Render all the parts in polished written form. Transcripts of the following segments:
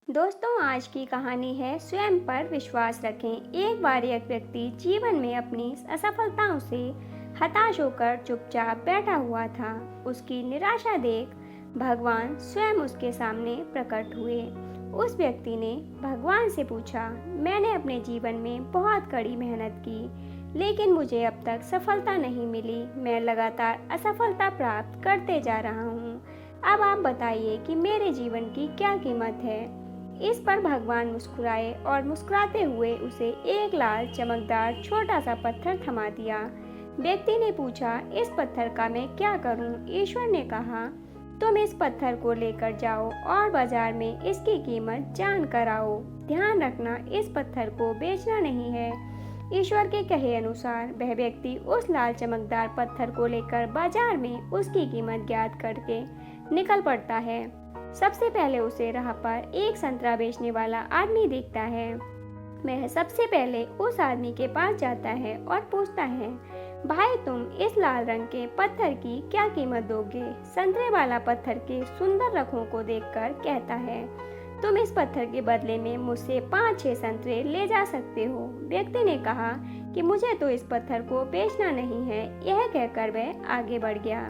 दोस्तों, आज की कहानी है स्वयं पर विश्वास रखें। एक बार एक व्यक्ति जीवन में अपनी असफलताओं से हताश होकर चुपचाप बैठा हुआ था। उसकी निराशा देख भगवान स्वयं उसके सामने प्रकट हुए। उस व्यक्ति ने भगवान से पूछा, मैंने अपने जीवन में बहुत कड़ी मेहनत की, लेकिन मुझे अब तक सफलता नहीं मिली। मैं लगातार असफलता प्राप्त करते जा रहा हूँ। अब आप बताइए कि मेरे जीवन की क्या कीमत है। इस पर भगवान मुस्कुराए और मुस्कुराते हुए उसे एक लाल चमकदार छोटा सा पत्थर थमा दिया। व्यक्ति ने पूछा, इस पत्थर का मैं क्या करूं? ईश्वर ने कहा, तुम इस पत्थर को लेकर जाओ और बाजार में इसकी कीमत जान कर आओ। ध्यान रखना, इस पत्थर को बेचना नहीं है। ईश्वर के कहे अनुसार वह व्यक्ति उस लाल चमकदार पत्थर को लेकर बाजार में उसकी कीमत ज्ञात करके निकल पड़ता है। सबसे पहले उसे राह पर एक संतरा बेचने वाला आदमी दिखता है। वह सबसे पहले उस आदमी के पास जाता है और पूछता है, भाई तुम इस लाल रंग के पत्थर की क्या कीमत दोगे? संतरे वाला पत्थर के सुंदर रखों को देखकर कहता है, तुम इस पत्थर के बदले में मुझसे 5-6 संतरे ले जा सकते हो। व्यक्ति ने कहा कि मुझे तो इस पत्थर को बेचना नहीं है। यह कहकर वह आगे बढ़ गया।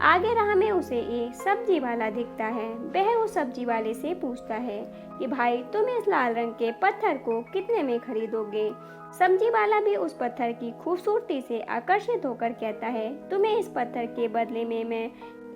आगे राह में उसे एक सब्जी वाला दिखता है। वह उस सब्जी वाले से पूछता है कि भाई तुम इस लाल रंग के पत्थर को कितने में खरीदोगे? सब्जी वाला भी उस पत्थर की खूबसूरती से आकर्षित होकर कहता है, तुम्हें इस पत्थर के बदले में मैं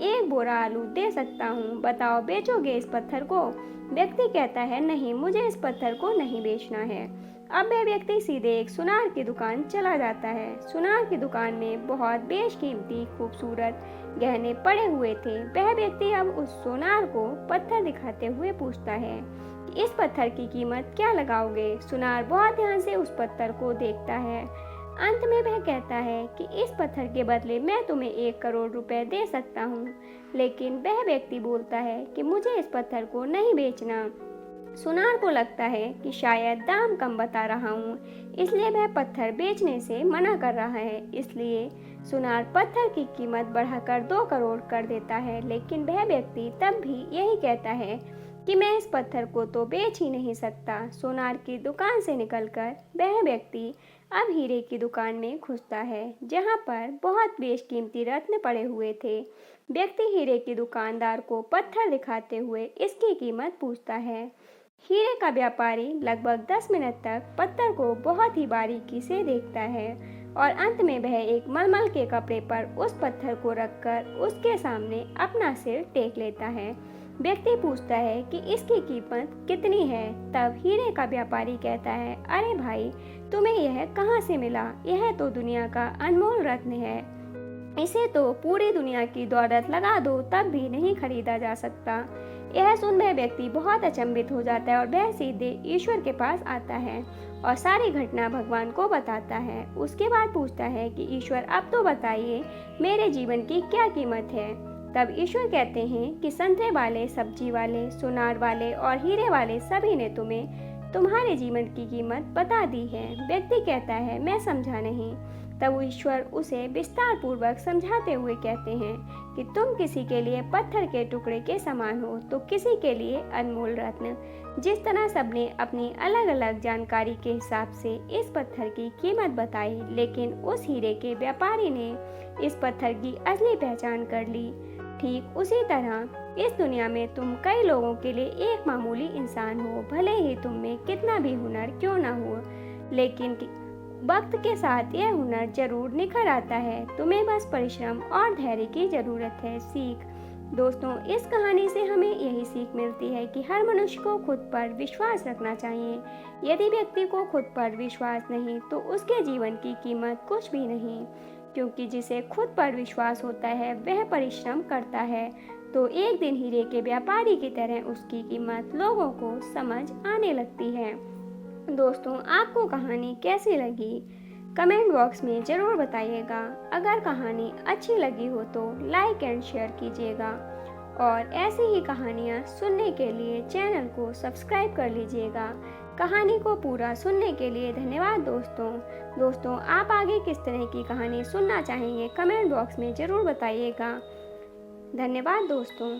1 बोरा आलू दे सकता हूँ। बताओ, बेचोगे इस पत्थर को? व्यक्ति कहता है, नहीं, मुझे इस पत्थर को नहीं बेचना है। अब वह व्यक्ति सीधे एक सुनार की दुकान चला जाता है। सुनार की दुकान में बहुत बेशकीमती खूबसूरत गहने पड़े हुए थे। वह व्यक्ति अब उस सुनार को पत्थर दिखाते हुए पूछता है, इस पत्थर की कीमत क्या लगाओगे? सुनार बहुत ध्यान से उस पत्थर को देखता है। अंत में वह कहता है कि इस पत्थर के बदले मैं तुम्हें 1 करोड़ रुपए दे सकता हूँ। लेकिन वह व्यक्ति बोलता है कि मुझे इस पत्थर को नहीं बेचना। सुनार को लगता है कि शायद दाम कम बता रहा हूँ, इसलिए वह पत्थर बेचने से मना कर रहा है। इसलिए सुनार पत्थर की कीमत बढ़ाकर 2 करोड़ कर देता है। लेकिन वह व्यक्ति तब भी यही कहता है कि मैं इस पत्थर को तो बेच ही नहीं सकता। सुनार की दुकान से निकलकर वह व्यक्ति अब हीरे की दुकान में घुसता है, जहाँ पर बहुत बेशकीमती रत्न पड़े हुए थे। व्यक्ति हीरे की दुकानदार को पत्थर दिखाते हुए इसकी कीमत पूछता है। हीरे का व्यापारी लगभग 10 मिनट तक पत्थर को बहुत ही बारीकी से देखता है और अंत में वह एक मलमल के कपड़े पर उस पत्थर को रखकर उसके सामने अपना सिर टेक लेता है। व्यक्ति पूछता है कि इसकी कीमत कितनी है? तब हीरे का व्यापारी कहता है, अरे भाई, तुम्हें यह कहाँ से मिला? यह तो दुनिया का अनमोल रत्न है। इसे तो पूरी दुनिया की दौलत लगा दो तब भी नहीं खरीदा जा सकता। यह सुन वह व्यक्ति बहुत अचंभित हो जाता है और वह सीधे ईश्वर के पास आता है और सारी घटना भगवान को बताता है। उसके बाद पूछता है कि ईश्वर, अब तो बताइए मेरे जीवन की क्या कीमत है? तब ईश्वर कहते हैं कि संतरे वाले, सब्जी वाले, सुनार वाले और हीरे वाले सभी ने तुम्हें तुम्हारे जीवन की कीमत बता दी है। व्यक्ति कहता है, मैं समझा नहीं। तब ईश्वर उसे विस्तार पूर्वक समझाते हुए कहते हैं कि तुम किसी के लिए पत्थर के टुकड़े के समान हो तो किसी के लिए अनमोल रत्न। जिस तरह सबने अपनी अलग अलग जानकारी के हिसाब से इस पत्थर की कीमत बताई, लेकिन उस हीरे के व्यापारी ने इस पत्थर की असली पहचान कर ली। ठीक उसी तरह इस दुनिया में तुम कई लोगों के लिए एक मामूली इंसान हो, भले ही तुम में कितना भी हुनर क्यों ना हो, लेकिन वक्त के साथ यह हुनर जरूर निखर आता है। तुम्हें बस परिश्रम और धैर्य की जरूरत है। सीख। दोस्तों, इस कहानी से हमें यही सीख मिलती है कि हर मनुष्य को खुद पर विश्वास रखना चाहिए। यदि व्यक्ति को खुद पर विश्वास नहीं तो उसके जीवन की कीमत कुछ भी नहीं, क्योंकि जिसे खुद पर विश्वास होता है वह परिश्रम करता है तो एक दिन हीरे के व्यापारी की तरह उसकी कीमत लोगों को समझ आने लगती है। दोस्तों, आपको कहानी कैसी लगी? कमेंट बॉक्स में ज़रूर बताइएगा। अगर कहानी अच्छी लगी हो तो लाइक एंड शेयर कीजिएगा और ऐसी ही कहानियाँ सुनने के लिए चैनल को सब्सक्राइब कर लीजिएगा। कहानी को पूरा सुनने के लिए धन्यवाद दोस्तों, आप आगे किस तरह की कहानी सुनना चाहेंगे कमेंट बॉक्स में ज़रूर बताइएगा। धन्यवाद दोस्तों।